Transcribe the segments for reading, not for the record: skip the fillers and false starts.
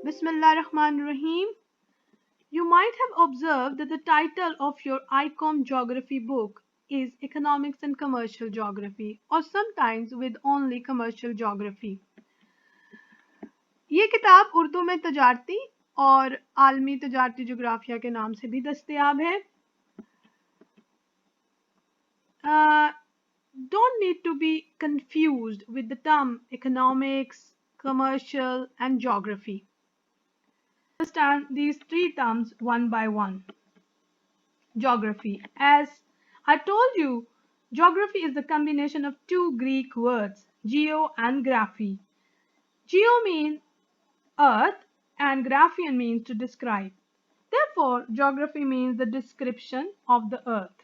Bismillahirrahmanirrahim. You might have observed that the title of your ICOM geography book is Economics and Commercial Geography, or sometimes with only Commercial Geography. ये किताब उर्दू में तजारती और आलमी तजारती जोग्राफिया के नाम से भी दस्तयाब है. Don't need to be confused with the term economics, commercial, and geography. Understand these three terms one by one. Geography. As I told you, geography is the combination of two Greek words, geo and graphy. Geo means earth and graphian means to describe. Therefore, geography means the description of the earth.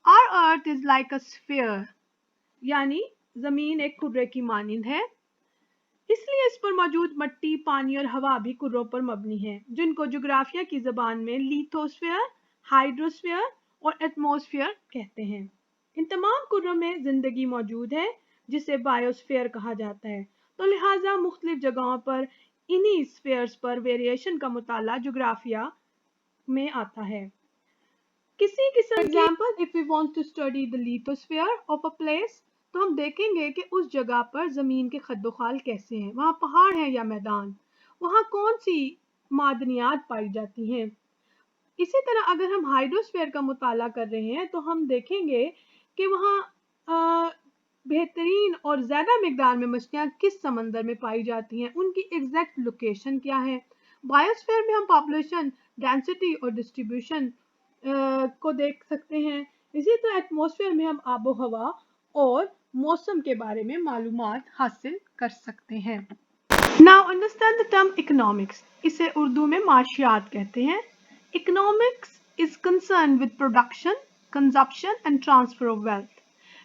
Our earth is like a sphere, यानी जमीन एक कुर्रे की मानिंद है, इसलिए इस पर मौजूद मट्टी, पानी और हवा भी कुर्रों पर मबनी है, जिनको ज्योग्राफिया की जबान में लिथोस्फीयर, हाइड्रोस्फीयर और एटमॉस्फेयर कहते हैं. इन तमाम कुर्रों में जिंदगी मौजूद है, जिसे बायोस्फीयर कहा जाता है. तो लिहाजा मुख्तलिफ जगहों पर इन्हीं स्फीयर्स पर वेरिएशन का मुताला ज्योग्राफिया में आता है. किसी किस्म की example, if we want to study the lithosphere of a place, तो हम देखेंगे कि उस जगह पर जमीन के खद्दोखाल कैसे हैं, वहाँ पहाड़ हैं या मैदान, वहाँ कौन सी मादनियात पाई जाती हैं. इसी तरह अगर हम हाइड्रोस्फीयर का मुताला कर रहे हैं तो हम देखेंगे कि वहाँ बेहतरीन और ज़्यादा मिकदार में मछलियाँ किस समंदर में पाई जाती हैं, उनकी एग्जैक्ट लोकेशन क्या है. बायोस्फीयर में हम पॉपुलेशन, डेंसिटी और डिस्ट्रीब्यूशन को देख सकते हैं. इसी तरह एटमॉस्फेयर में हम आबो हवा और मौसम के बारे में मालूमात हासिल कर सकते हैं. Now understand the term economics. इसे उर्दू में माशियात कहते हैं. Economics is concern with production, consumption and transfer of wealth,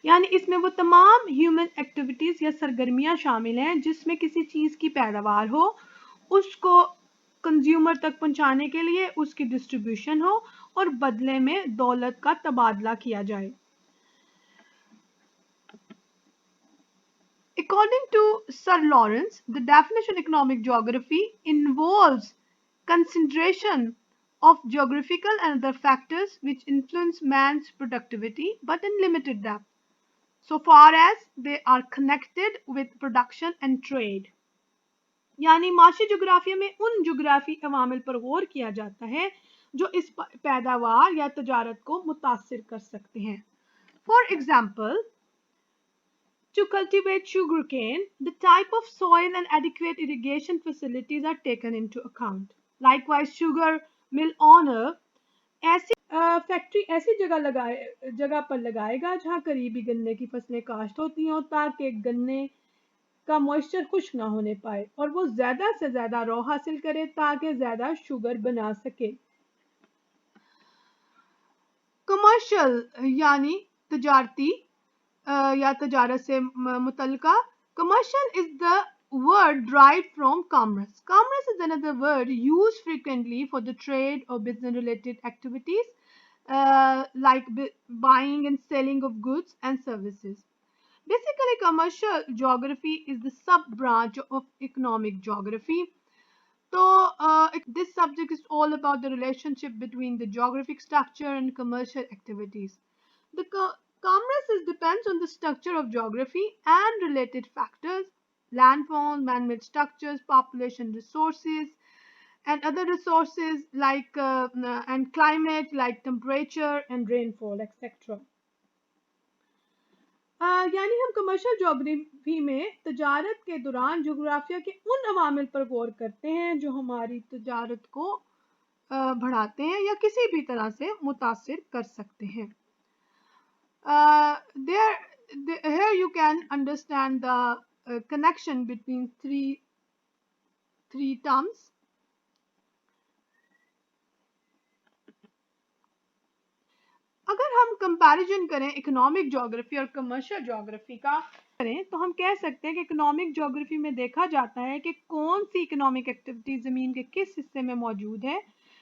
यानी इसमें वो तमाम ह्यूमन एक्टिविटीज या सरगर्मियां शामिल हैं जिसमें किसी चीज की पैदावार हो, उसको कंज्यूमर तक पहुंचाने के लिए उसकी डिस्ट्रीब्यूशन हो और बदले में दौलत का तबादला किया जाए. According to Sir Lawrence, the definition of economic geography involves consideration of geographical and other factors which influence man's productivity but in limited depth, so far as they are connected with production and trade. यानी माशी जोग्राफिया में उन geography अवामिल पर गौर किया जाता है जो इस पैदावार या तजारत को मुतासिर कर सकते हैं. For example, to cultivate sugarcane, the type of soil and adequate irrigation facilities are taken into account. Likewise, sugar mill owner ऐसी फैक्ट्री ऐसी जगह पर लगाएगा जहां करीबी गन्ने की फसलें काश्त होती हों ताकि गन्ने का मॉइस्चर खुश्क ना होने पाए और वो ज्यादा से ज्यादा रॉ हासिल करे ताकि ज्यादा शुगर बना सके. कमर्शियल यानी तजारती या तजारत से मुतल्लिका. Commercial is the word derived from commerce. Commerce is another word used frequently for the trade or business related activities like buying and selling of goods and services. Basically, commercial geography is the sub-branch of economic geography. So, this subject is all about the relationship between the geographic structure and commercial activities. The commerce depends on the structure of geography and related factors, landforms, man-made structures, population resources, and other resources like and climate like temperature and rainfall, etc. यानी हम commercial geography में तजारत के दौरान जोग्राफिया के उन अवामिल पर गौर करते हैं जो हमारी तजारत को बढ़ाते हैं या किसी भी तरह से मुतासिर कर सकते हैं. Here you can understand the connection between three terms. अगर हम कंपैरिजन करें इकोनॉमिक ज्योग्राफी और कमर्शियल ज्योग्राफी का करें तो हम कह सकते हैं कि इकोनॉमिक ज्योग्राफी में देखा जाता है कि कौन सी इकोनॉमिक एक्टिविटी ज़मीन के किस हिस्से में मौजूद है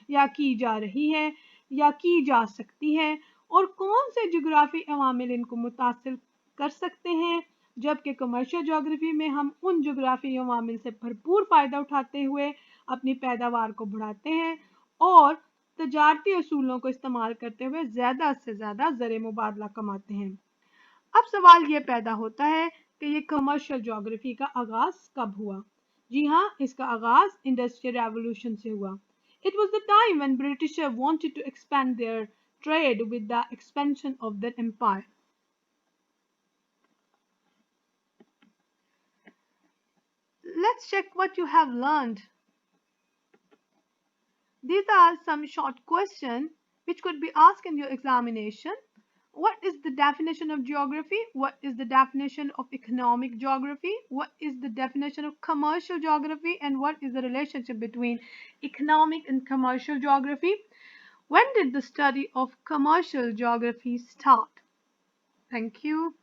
या की जा रही है या की जा सकती है और कौन से ज्योग्राफी अवामिल इनको मुतासिर कर सकते हैं जबकि कमर्शियल ज्योग्राफी में हम उन ज्योग्राफिक अवामिल से भरपूर फ़ायदा उठाते हुए अपनी पैदावार को बढ़ाते हैं और तजारती असूलों को इस्तेमाल करते हुए ज़्यादा से ज़्यादा ज़र मुबादला कमाते हैं। अब सवाल ये पैदा होता है कि ये कमर्शियल ज्योग्राफी का आगाज़ कब हुआ? जी हाँ, इसका आगाज़ इंडस्ट्रियल रेवोल्यूशन से हुआ। It was the time when Britishers wanted to expand their trade with the expansion of their empire. Let's check what you have learned. These are some short questions which could be asked in your examination. What is the definition of geography? What is the definition of economic geography? What is the definition of commercial geography? And what is the relationship between economic and commercial geography? When did the study of commercial geography start? Thank you.